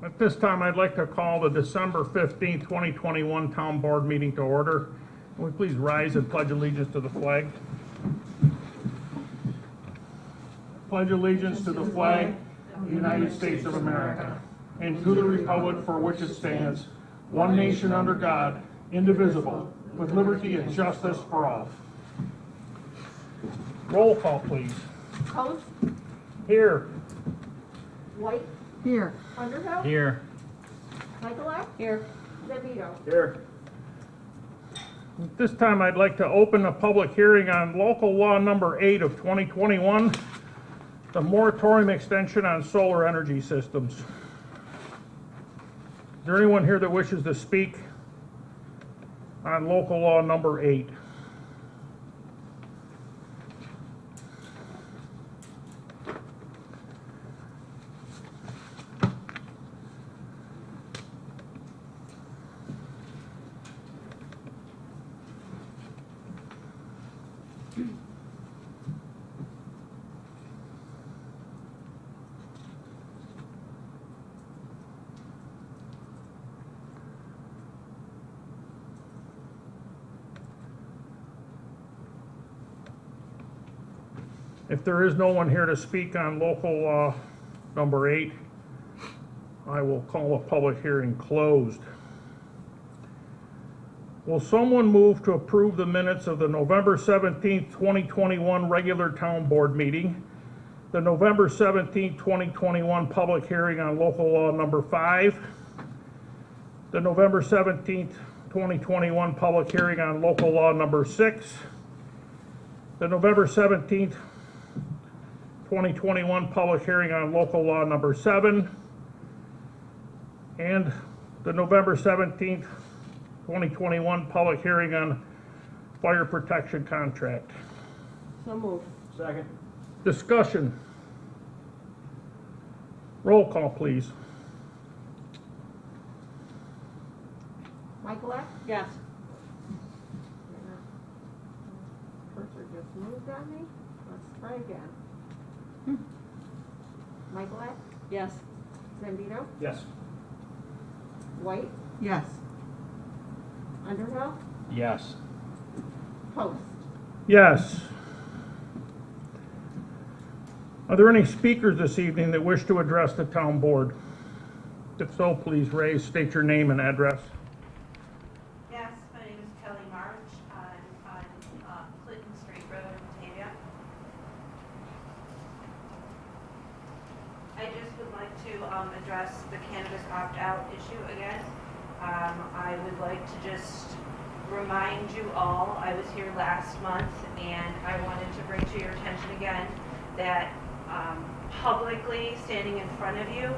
At this time, I'd like to call the December 15th, 2021 Town Board meeting to order. Will we please rise and pledge allegiance to the flag? Pledge allegiance to the flag of the United States of America and to the republic for which it stands, one nation under God, indivisible, with liberty and justice for all. Roll call, please. Post, Here. White, Here. Underhill, Here. Michaelak, Here. Zambito. Here. At this time, I'd like to open a public hearing on local law number 8 of 2021, the moratorium extension on solar energy systems. Is there anyone here that wishes to speak on local law number 8? If there is no one here to speak on local law number 8, I will call a public hearing closed. Will someone move to approve the minutes of the November 17th, 2021 regular town board meeting, the November 17th, 2021 public hearing on local law number 5, the November 17th, 2021 public hearing on local law number 6, the November 17th, 2021 public hearing on local law number 7, and the November 17th, 2021 public hearing on fire protection contract. So moved. Second. Discussion. Roll call, please. Michaelak, Yes. cursor just moved on me. Let's try again. Michaelak, Yes. Zambito, Yes. White, Yes. Underhill, Yes. Post. Yes. Are there any speakers this evening that wish to address the town board? If so, please state your name and address. Yes, my name is Kelly March. I'm on Clinton Street Road in Batavia. I just would like to address the cannabis opt-out issue again. I would like to just remind you all, I was here last month and I wanted to bring to your attention again that publicly standing in front of you,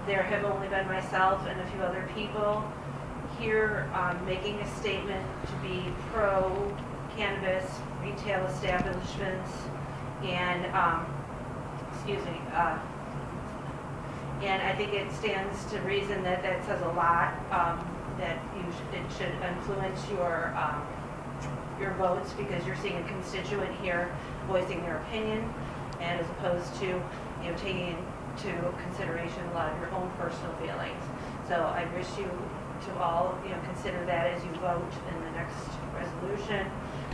there have only been myself and a few other people here making a statement to be pro-cannabis retail establishments and, and I think it stands to reason that that says a lot, that it should influence your votes because you're seeing a constituent here voicing their opinion, and as opposed to taking into consideration a lot of your own personal feelings. So I wish you to all consider that as you vote in the next resolution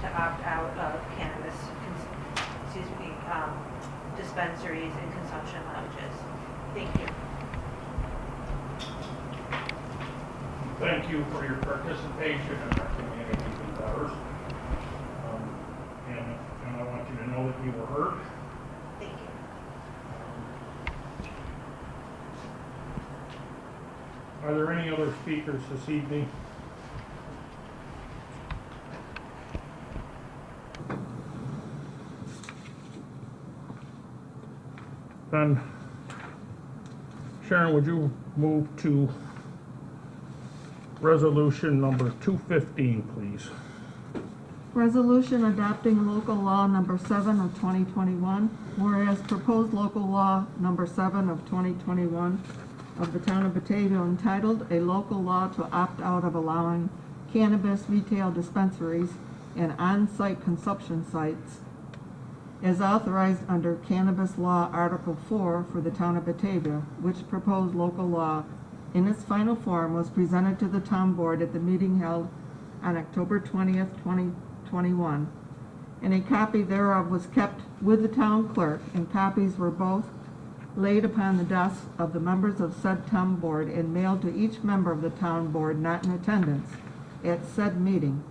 to opt out of cannabis, dispensaries and consumption lounges. Thank you. Thank you for your participation in our community endeavors. And I want you to know that you were heard. Thank you. Are there any other speakers this evening? Then, Sharon, would you move to resolution number 215, please? Resolution adopting local law number 7 of 2021, whereas proposed local law number 7 of 2021 of the town of Batavia entitled a local law to opt out of allowing cannabis retail dispensaries and on-site consumption sites as authorized under Cannabis Law Article 4 for the town of Batavia, which proposed local law in its final form was presented to the town board at the meeting held on October 20th, 2021, and a copy thereof was kept with the town clerk, and copies were both laid upon the desks of the members of said town board and mailed to each member of the town board not in attendance at said meeting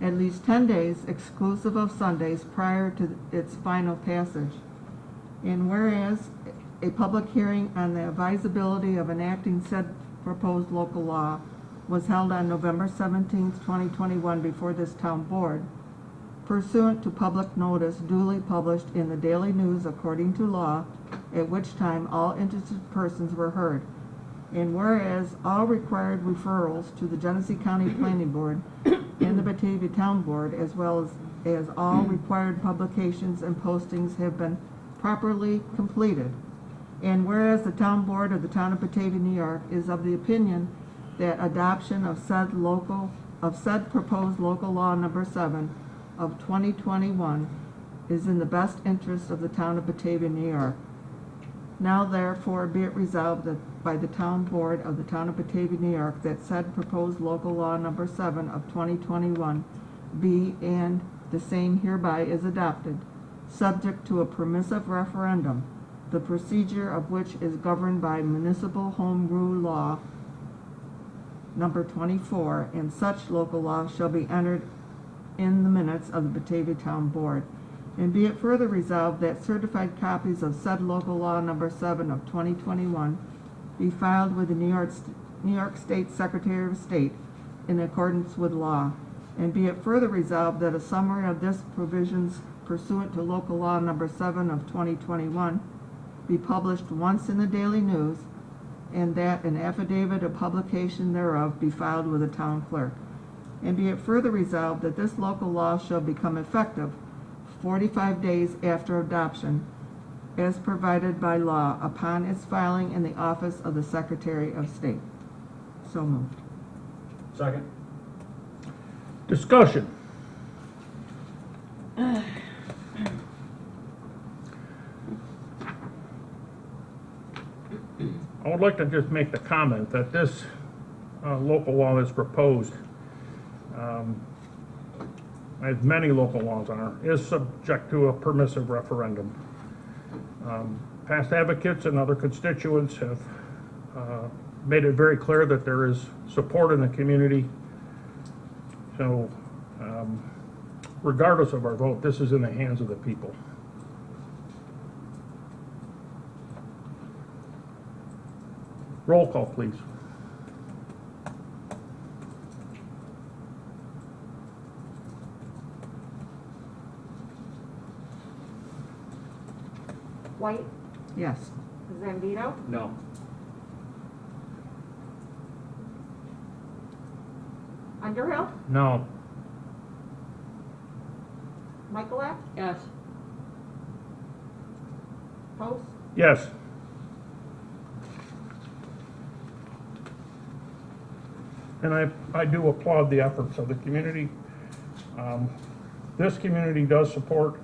at least 10 days, exclusive of Sundays, prior to its final passage. And whereas a public hearing on the advisability of enacting said proposed local law was held on November 17th, 2021 before this town board, pursuant to public notice duly published in the Daily News according to law, at which time all interested persons were heard. And whereas all required referrals to the Genesee County Planning Board and the Batavia Town Board, as well as all required publications and postings have been properly completed. And whereas the Town Board of the Town of Batavia, New York is of the opinion that adoption of said proposed local law number 7 of 2021 is in the best interest of the Town of Batavia, New York. Now therefore be it resolved that by the Town Board of the Town of Batavia, New York, that said proposed local law number 7 of 2021 be and the same hereby is adopted, subject to a permissive referendum, the procedure of which is governed by Municipal Home Rule Law number 24, and such local law shall be entered in the minutes of the Batavia Town Board. And be it further resolved that certified copies of said local law number 7 of 2021 be filed with the New York State Secretary of State in accordance with law. And be it further resolved that a summary of this provisions pursuant to local law number 7 of 2021 be published once in the Daily News, and that an affidavit of publication thereof be filed with the town clerk. And be it further resolved that this local law shall become effective 45 days after adoption, as provided by law, upon its filing in the office of the Secretary of State. So moved. Second. Discussion. I would like to just make the comment that this local law is proposed, as many local laws are, is subject to a permissive referendum. Past advocates and other constituents have made it very clear that there is support in the community. So regardless of our vote, this is in the hands of the people. Roll call, please. White, Yes. Zambito, No. Underhill, No. Michaelak, Yes. Post, Yes. And I do applaud the efforts of the community. This community does support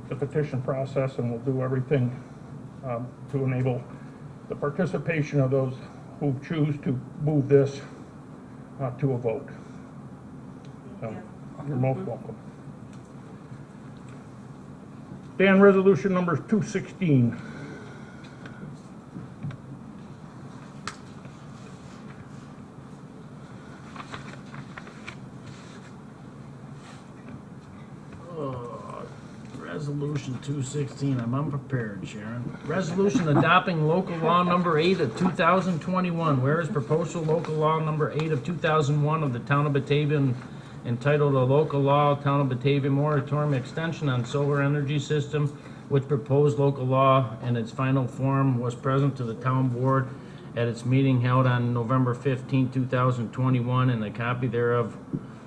the petition process and will do everything to enable the participation of those who choose to move this to a vote. So, you're most welcome. Dan, resolution number 216. Resolution 216, I'm unprepared, Sharon. Resolution adopting local law number 8 of 2021, whereas proposal local law number 8 of 2001 of the town of Batavia entitled a local law, town of Batavia Moratorium extension on solar energy system, which proposed local law in its final form was present to the town board at its meeting held on November 15, 2021, and a copy thereof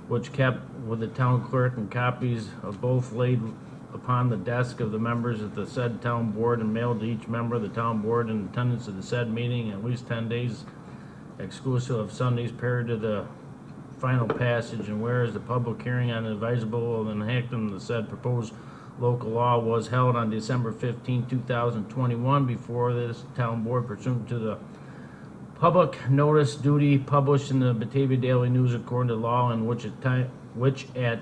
which kept with the town clerk, and copies of both laid upon the desk of the members of the said town board and mailed to each member of the town board in attendance of the said meeting at least 10 days exclusive of Sundays prior to the final passage. And whereas the public hearing on advisable of enacting the said proposed local law was held on December 15, 2021 before this town board pursuant to the public notice duty published in the Batavia Daily News according to law, in which at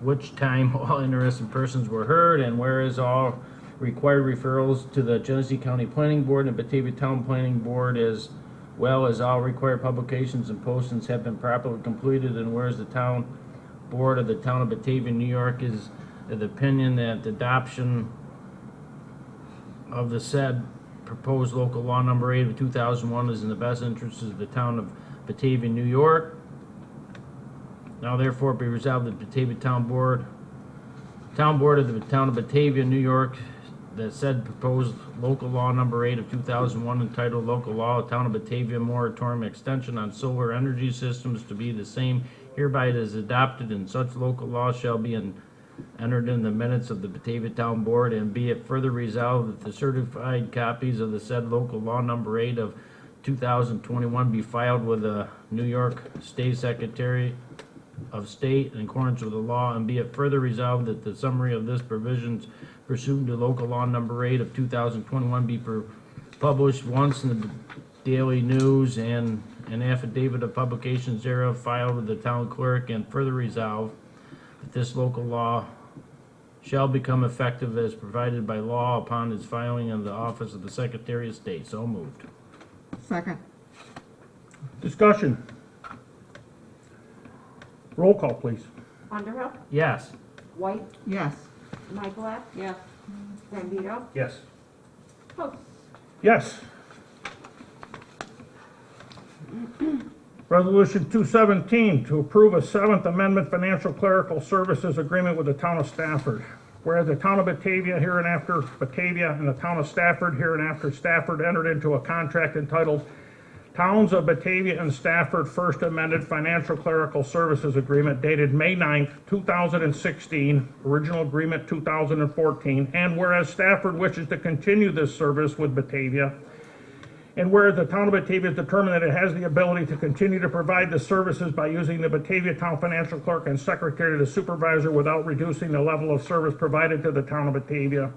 which time all interested persons were heard, and whereas all required referrals to the Genesee County Planning Board and Batavia Town Planning Board, as well as all required publications and postings, have been properly completed, and whereas the town board of the town of Batavia, New York, is of the opinion that the adoption of the said proposed local law number 8 of 2001 is in the best interests of the town of Batavia, New York. Now therefore be resolved that Batavia Town Board of the town of Batavia, New York, that said proposed local law number 8 of 2001 entitled Local Law of Town of Batavia Moratorium Extension on Solar Energy Systems to be the same hereby it is adopted, and such local law shall be entered in the minutes of the Batavia Town Board, and be it further resolved that the certified copies of the said local law number 8 of 2021 be filed with the New York State Secretary of State in accordance with the law, and be it further resolved that the summary of this provisions pursuant to local law number 8 of 2021 be published once in the Daily News, and an affidavit of publications thereof filed with the town clerk, and further resolved that this local law shall become effective as provided by law upon its filing in the office of the Secretary of State. So moved. Second. Discussion. Roll call, please. Underhill, Yes. White, Yes. Michaelak. Yes. Zambito, Yes. Post. Yes. Resolution 217, to approve a Seventh Amendment Financial Clerical Services Agreement with the Town of Stafford. Whereas the Town of Batavia, hereinafter Batavia, and the Town of Stafford, hereinafter Stafford, entered into a contract entitled Towns of Batavia and Stafford First Amended Financial Clerical Services Agreement dated May 9th, 2016, original agreement 2014, and whereas Stafford wishes to continue this service with Batavia, and whereas the Town of Batavia has determined that it has the ability to continue to provide the services by using the Batavia Town Financial Clerk and Secretary to the Supervisor without reducing the level of service provided to the Town of Batavia.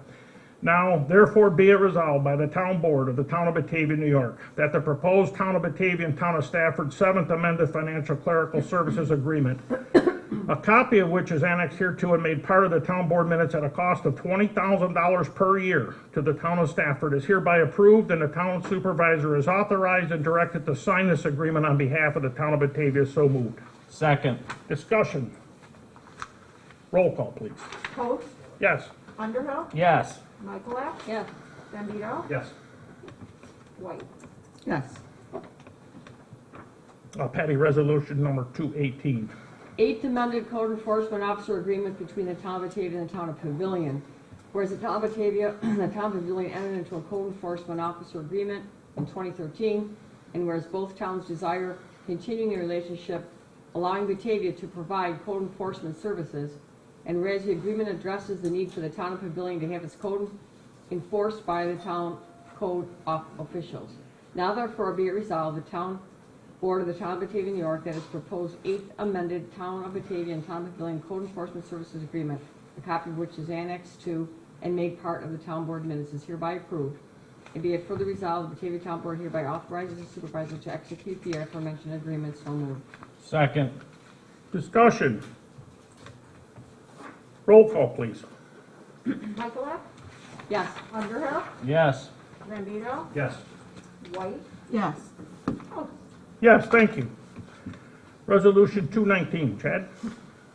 Now, therefore, be it resolved by the Town Board of the Town of Batavia, New York, that the proposed Town of Batavia and Town of Stafford Seventh Amended Financial Clerical Services Agreement, a copy of which is annexed hereto and made part of the Town Board minutes at a cost of $20,000 per year to the Town of Stafford, is hereby approved, and the Town Supervisor is authorized and directed to sign this agreement on behalf of the Town of Batavia. So moved. Second. Discussion. Roll call, please. Post, Yes. Underhill, Yes. Michaelak. Yes. Zambito, Yes. White. Yes. Patty, resolution number 218. Eighth amended code enforcement officer agreement between the town of Batavia and the town of Pavilion. Whereas the town of Batavia and the town of Pavilion entered into a code enforcement officer agreement in 2013, and whereas both towns desire continuing the relationship, allowing Batavia to provide code enforcement services, and whereas the agreement addresses the need for the town of Pavilion to have its code enforced by the town code officials. Now therefore be it resolved, the town board of the town of Batavia, New York, that is proposed 8th amended town of Batavia and town of Pavilion code enforcement services agreement, a copy of which is annexed to and made part of the town board minutes, is hereby approved. And be it further resolved, the Batavia Town Board hereby authorizes the supervisor to execute the aforementioned agreement. So moved. Second. Discussion. Roll call, please. Michaelak, Yes. Underhill, Yes. Zambito, Yes. White, Yes. Post. Yes, thank you. Resolution 219, Chad?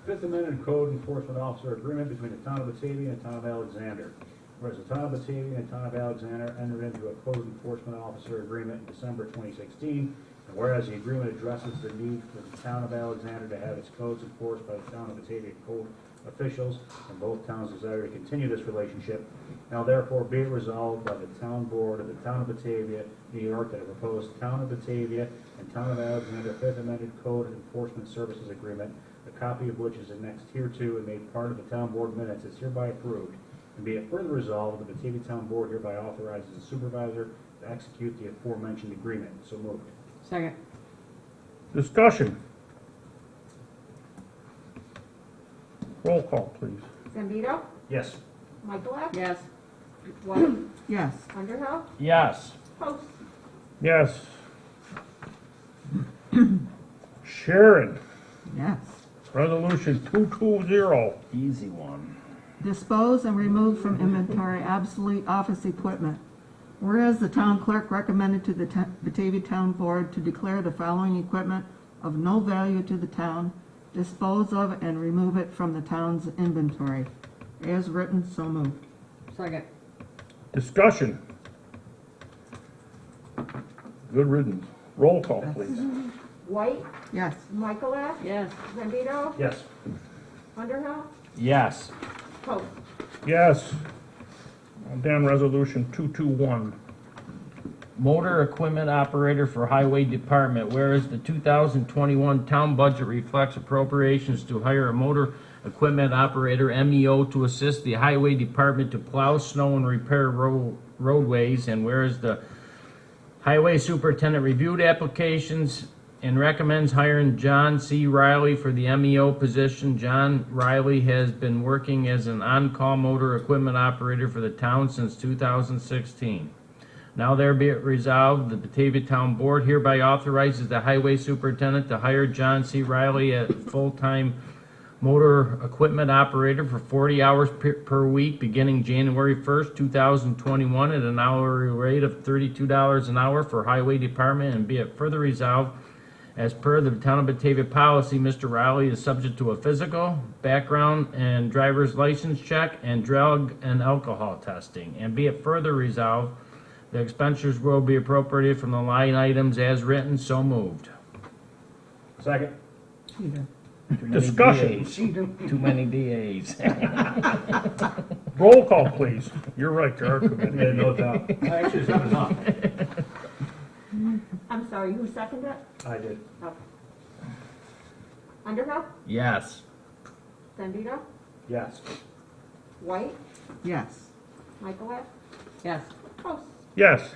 Fifth Amendment Code Enforcement Officer Agreement between the Town of Batavia and Town of Alexander. Whereas the Town of Batavia and Town of Alexander entered into a Code Enforcement Officer Agreement in December 2016, and whereas the agreement addresses the need for the Town of Alexander to have its codes enforced by the Town of Batavia code officials, and both towns desire to continue this relationship, now therefore be it resolved by the Town Board of the Town of Batavia, New York, that a proposed Town of Batavia and Town of Alexander Fifth Amended Code Enforcement Services Agreement, a copy of which is annexed hereto and made part of the Town Board minutes, is hereby approved. And be it further resolved, the Batavia Town Board hereby authorizes the supervisor to execute the aforementioned agreement. So moved. Second. Discussion. Roll call, please. Zambito, Yes. Michaelak? Yes. White? Yes. Underhill? Yes. Post? Yes. Sharon, Yes. resolution 220. Easy one. Dispose and remove from inventory obsolete office equipment. Whereas the town clerk recommended to the Batavia Town Board to declare the following equipment of no value to the town, dispose of and remove it from the town's inventory. As written, so moved. Second. Discussion. Good riddance. Roll call, please. White? Yes. Michaelak? Yes. Zambito? Yes. Underhill? Yes. Post? Yes. And then resolution 221. Motor equipment operator for highway department, whereas the 2021 town budget reflects appropriations to hire a motor equipment operator, MEO, to assist the highway department to plow snow and repair roadways, and whereas the highway superintendent reviewed applications and recommends hiring John C. Riley for the MEO position. John Riley has been working as an on-call motor equipment operator for the town since 2016. Now there be it resolved, the Batavia Town Board hereby authorizes the highway superintendent to hire John C. Riley as full-time motor equipment operator for 40 hours per week beginning January 1st, 2021 at an hourly rate of $32 an hour for highway department, and be it further resolved, as per the Town of Batavia policy, Mr. Riley is subject to a physical, background, and driver's license check and drug and alcohol testing. And be it further resolved, the expenditures will be appropriated from the line items as written, so moved. Second. Too many Discussion. DAs. Too many DAs. Roll call, please. You're right, there are committee. Yeah, no doubt. Actually, it's not enough. I'm sorry, who seconded it? I did. Oh. Underhill? Yes. Zambito? Yes. White? Yes. Michaelak? Yes. Post? Yes.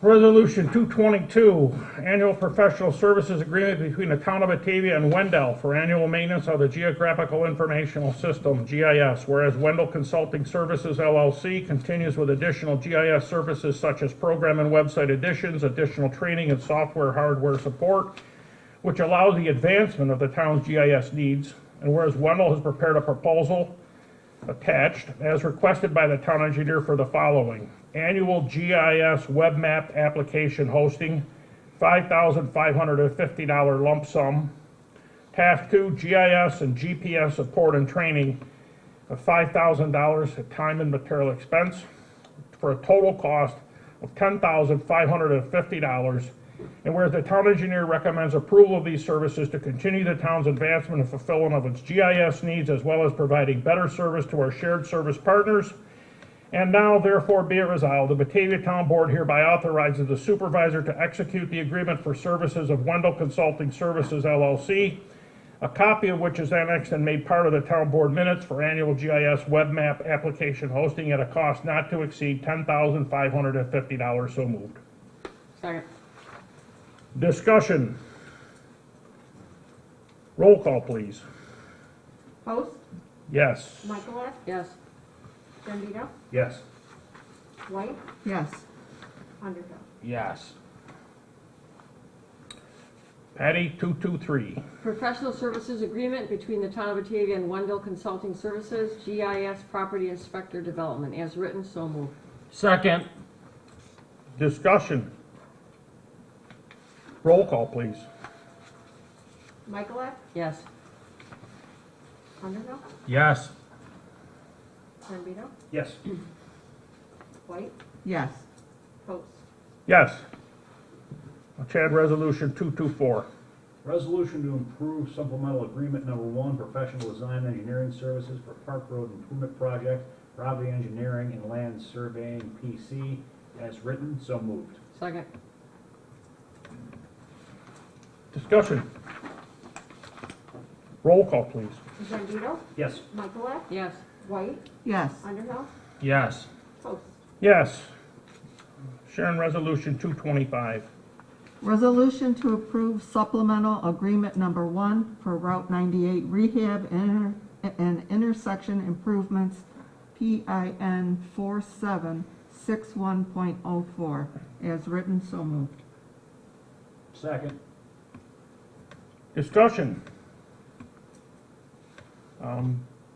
Resolution 222, annual professional services agreement between the Town of Batavia and Wendell for annual maintenance of the Geographical Informational System, GIS, whereas Wendell Consulting Services LLC continues with additional GIS services such as program and website additions, additional training and software hardware support, which allows the advancement of the town's GIS needs, and whereas Wendell has prepared a proposal attached as requested by the town engineer for the following: annual GIS web map application hosting, $5,550 lump sum. Task 2, GIS and GPS support and training of $5,000 at time and material expense, for a total cost of $10,550. And whereas the town engineer recommends approval of these services to continue the town's advancement and fulfillment of its GIS needs, as well as providing better service to our shared service partners. And now, therefore, be it resolved, the Batavia Town Board hereby authorizes the supervisor to execute the agreement for services of Wendell Consulting Services LLC, a copy of which is annexed and made part of the Town Board minutes for annual GIS web map application hosting at a cost not to exceed $10,550. So moved. Second. Discussion. Roll call, please. Post? Yes. Michaelak? Yes. Zambito? Yes. White? Yes. Underhill? Yes. Patty, 223. Professional services agreement between the Town of Batavia and Wendell Consulting Services, GIS Property Inspector Development, as written, so moved. Second. Discussion. Roll call, please. Michaelak? Yes. Underhill? Yes. Zambito? Yes. White? Yes. Post? Yes. Chad, resolution 224. Resolution to approve supplemental agreement number 1, professional design engineering services for Park Road Improvement Project, Property Engineering and Land Surveying PC, as written, so moved. Second. Discussion. Roll call, please. Zambito? Yes. Michaelak? Yes. White? Yes. Underhill? Yes. Post? Yes. Sharon, resolution 225. Resolution to approve supplemental agreement number 1 for Route 98 rehab and intersection improvements, PIN 4761.04, as written, so moved. Second. Discussion.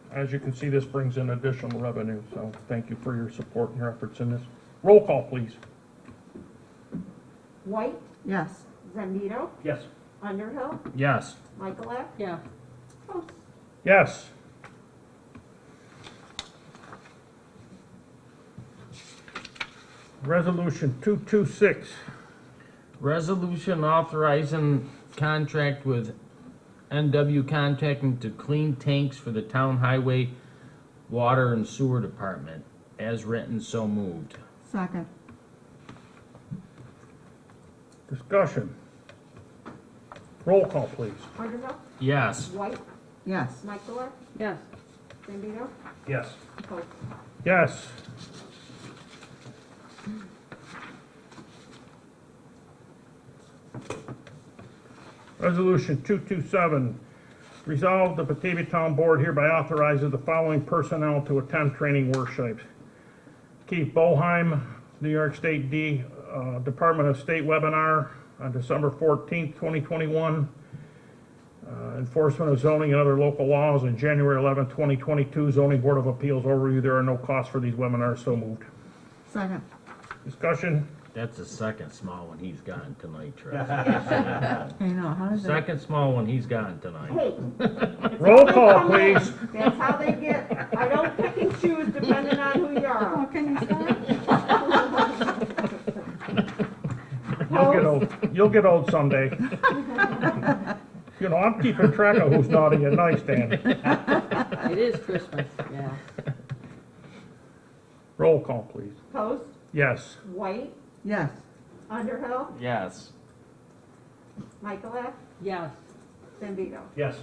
As you can see, this brings in additional revenue, so thank you for your support and your efforts in this. Roll call, please. White, Yes. Zambito, Yes. Underhill, Yes. Michaelak, Yeah. Post. Yes. Resolution 226. Resolution authorizing contract with NW Contracting to clean tanks for the town highway, water and sewer department. As written, so moved. Second. Discussion. Roll call, please. Underhill, Yes. White, Yes. Michaelak, Yes. Zambito, Yes. Post. Yes. Resolution 227, resolved, the Batavia Town Board hereby authorizes the following personnel to attend training workshops. Keith Boheim, New York State Department of State webinar on December 14th, 2021. Enforcement of zoning and other local laws on January 11th, 2022. Zoning Board of Appeals overview. There are no costs for these webinars, so moved. Second. Discussion? That's the second small one he's gotten tonight, Trish. I know, how does that? Second small one he's gotten tonight. Hey. it's Roll how they call, come in. please. That's how they get, I don't pick and choose depending on who you are. What can you say? You'll get old someday. You know, I'm keeping track of who's naughty and nice, Dan. It is Christmas, yeah. Roll call, please. Post, Yes. White, Yes. Underhill, Yes. Michaelak, Yes. Zambito. Yes.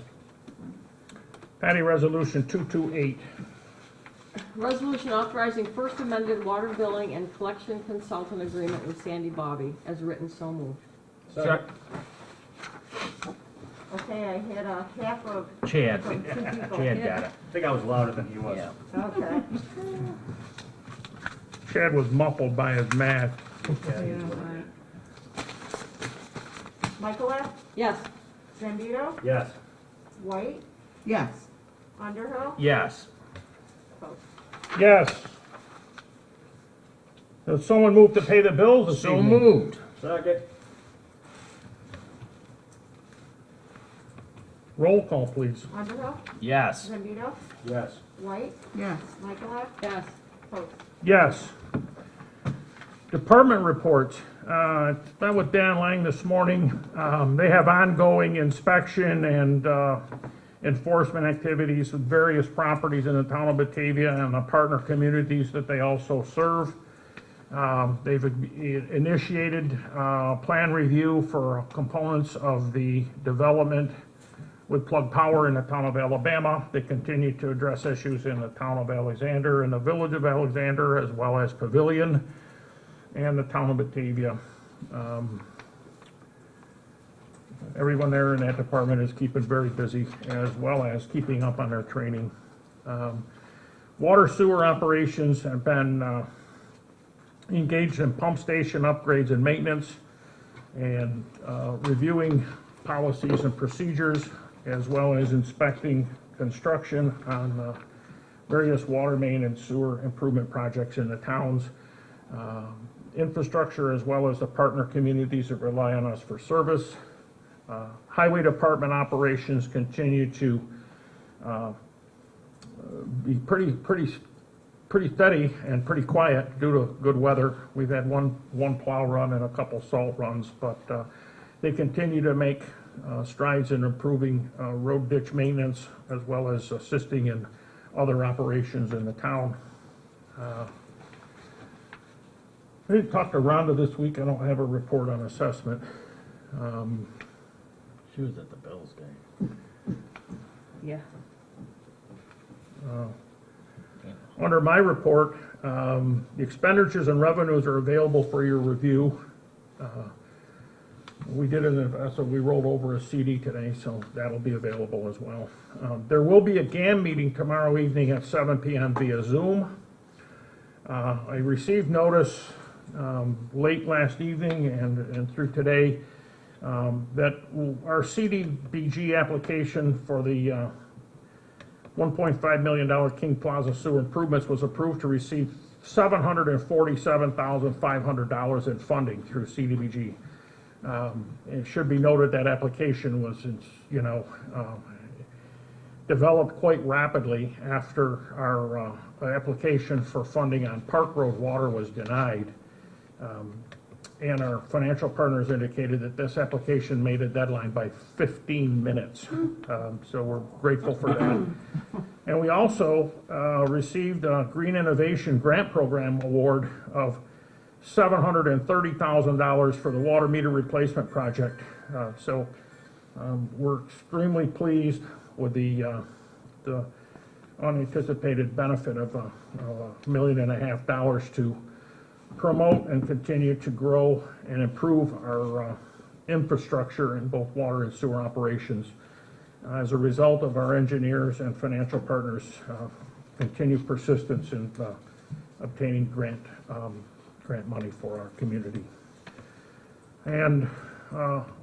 Patty, Resolution 228. Resolution authorizing first amended water billing and collection consultant agreement with Sandy Bobby, as written, so moved. Second. Okay, I had a half of Chad. from two people. Chad got it. I think I was louder than he was. Yeah. Okay. Chad was muffled by his mask. Michaelak, Yes. Zambito, Yes. White, Yes. Underhill, Yes. Post. Yes. Does someone move to pay the bills this So evening? moved. Second. Roll call, please. Underhill, Yes. Zambito, Yes. White, Yes. Michaelak, Yes. Post. Yes. Department reports. Met with Dan Lang this morning. They have ongoing inspection and enforcement activities with various properties in the town of Batavia and the partner communities that they also serve. They've initiated plan review for components of the development with Plug Power in the town of Alabama. They continue to address issues in the town of Alexander and the village of Alexander, as well as Pavilion and the town of Batavia. Everyone there in that department is keeping very busy, as well as keeping up on their training. Water sewer operations have been engaged in pump station upgrades and maintenance, and reviewing policies and procedures, as well as inspecting construction on various water main and sewer improvement projects in the towns. Infrastructure, as well as the partner communities that rely on us for service. Highway department operations continue to be pretty steady and pretty quiet due to good weather. We've had one plow run and a couple salt runs, but they continue to make strides in improving road ditch maintenance, as well as assisting in other operations in the town. I didn't talk to Rhonda this week. I don't have a report on assessment. She was at the Bills game. Yeah. Under my report, the expenditures and revenues are available for your review. We did it, so we rolled over a CD today, so that'll be available as well. There will be a GAM meeting tomorrow evening at 7 p.m. via Zoom. I received notice late last evening and through today that our CDBG application for the $1.5 million King Plaza sewer improvements was approved to receive $747,500 in funding through CDBG. It should be noted that application was, developed quite rapidly after our application for funding on Park Road water was denied. And our financial partners indicated that this application made a deadline by 15 minutes. So we're grateful for that. And we also received a Green Innovation Grant Program award of $730,000 for the water meter replacement project. So we're extremely pleased with the unanticipated benefit of $1.5 million to promote and continue to grow and improve our infrastructure in both water and sewer operations as a result of our engineers and financial partners' continued persistence in obtaining grant money for our community. And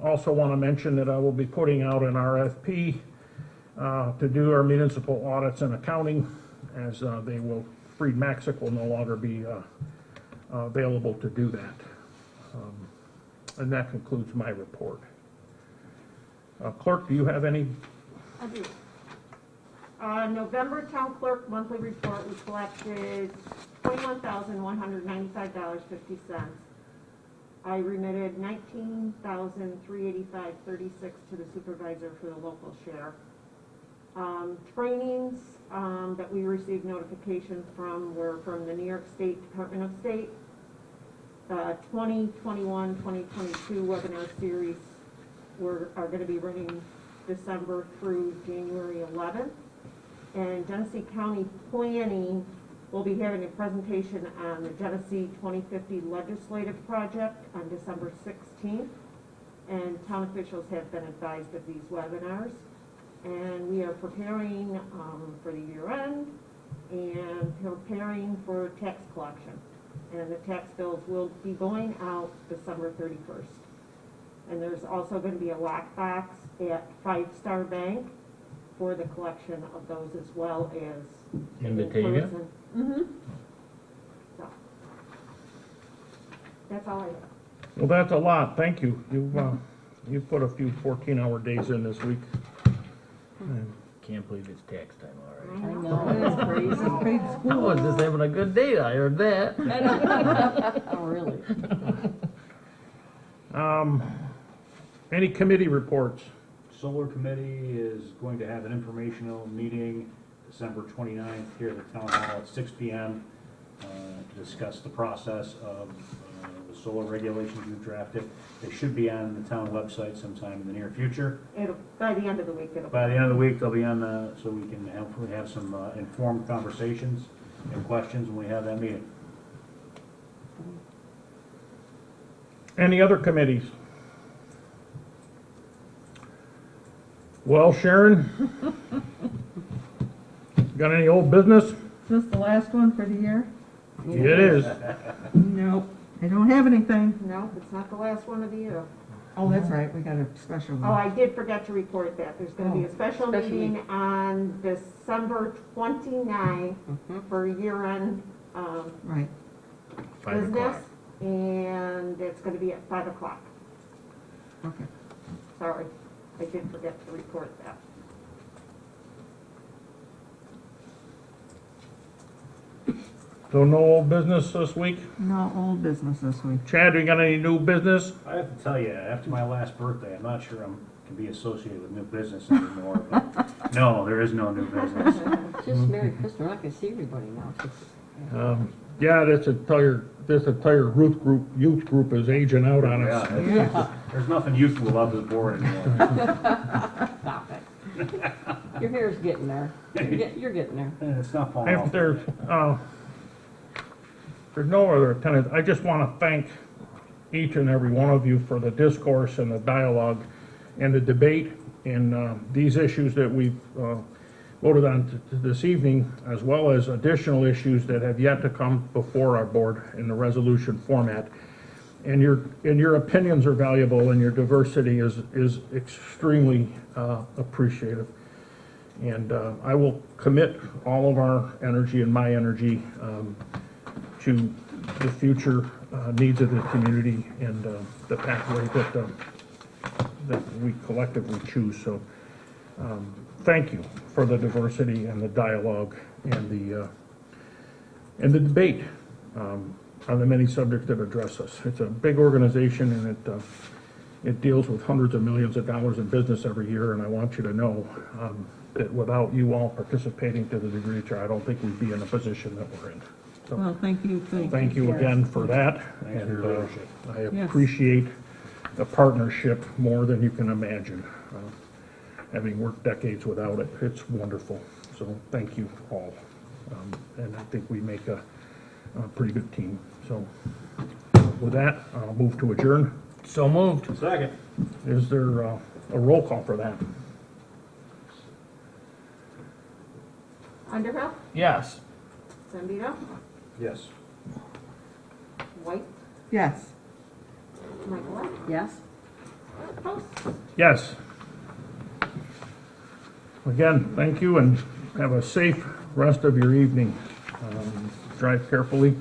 also want to mention that I will be putting out an RFP to do our municipal audits and accounting, as Freed Maxick will no longer be available to do that. And that concludes my report. Clerk, do you have any? I do. November town clerk monthly report, we collected $21,195.50. I remitted $19,385.36 to the supervisor for the local share. Trainings that we received notification from were from the New York State Department of State. 2021-2022 webinar series are going to be running December through January 11th. And Genesee County Planning will be having a presentation on the Genesee 2050 legislative project on December 16th. And town officials have been advised of these webinars. And we are preparing for the year end and preparing for tax collection. And the tax bills will be going out December 31st. And there's also going to be a lockbox at 5 Star Bank for the collection of those, as well as In Batavia? Mm-hmm. So, that's all I have. Well, that's a lot. Thank you. You put a few 14-hour days in this week. Can't believe it's tax time already. I know, it is crazy. I was just having a good day, I heard that. Oh, really? Any committee reports? Solar Committee is going to have an informational meeting December 29th here at the Town Hall at 6 p.m. To discuss the process of the solar regulations we've drafted. They should be on the town website sometime in the near future. By the end of the week, By the end of the week, they'll be on so we can hopefully have some informed conversations and questions when we have that meeting. Any other committees? Well, Sharon, got any old business? Is this the last one for the year? It is. Nope. I don't have anything. No, it's not the last one of the year. Oh, that's right, we got a special Oh, one. I did forget to report that. There's going to be a special meeting on December 29th for year-end Right. 5 business, o'clock. and it's going to be at 5 o'clock. Okay. Sorry, I did forget to report that. So no old business this week? No old business this week. Chad, you got any new business? I have to tell you, after my last birthday, I'm not sure I can be associated with new business anymore, but no, there is no new business. Just Merry Christmas, we're not gonna see everybody now. Yeah, this will tell your youth group is aging out on us. Yeah, there's nothing youthful about this board anymore. Stop it. Your hair's getting there. You're getting there. It's not falling off. If there's no other attendance, I just want to thank each and every one of you for the discourse and the dialogue and the debate in these issues that we've voted on this evening, as well as additional issues that have yet to come before our board in the resolution format. And your opinions are valuable, and your diversity is extremely appreciative. And I will commit all of our energy and my energy to the future needs of the community and the pathway that we collectively choose. So thank you for the diversity and the dialogue and the debate on the many subjects that address us. It's a big organization, and it deals with hundreds of millions of dollars in business every year, and I want you to know that without you all participating to the degree that I don't think we'd be in the position that we're in. So Well, thank you. thank you again for that. Thanks for your And leadership. I Yes. appreciate the partnership more than you can imagine. Having worked decades without it, it's wonderful. So thank you all. And I think we make a pretty good team. So with that, I'll move to adjourn. So moved. Second. Is there a roll call for that? Underhill, Yes. Zambito, Yes. White, Yes. Michaelak, Yes? Post. Yes. Again, thank you, and have a safe rest of your evening. Drive carefully.